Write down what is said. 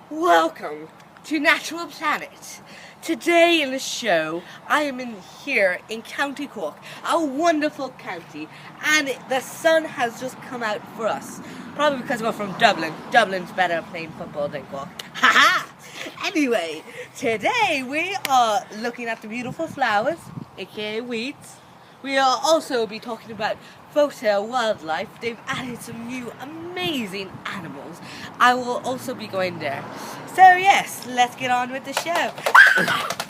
Welcome to Natural Planet. Today in the show, I am here in County Cork, a wonderful county, and the sun has just come out for us. Probably because we're from Dublin. Dublin's better at playing football than Cork. Haha! Anyway, today we are looking at the beautiful flowers, aka weeds. We'll also be talking about photo wildlife. They've added some new amazing animals. I will also be going there. So yes, let's get on with the show.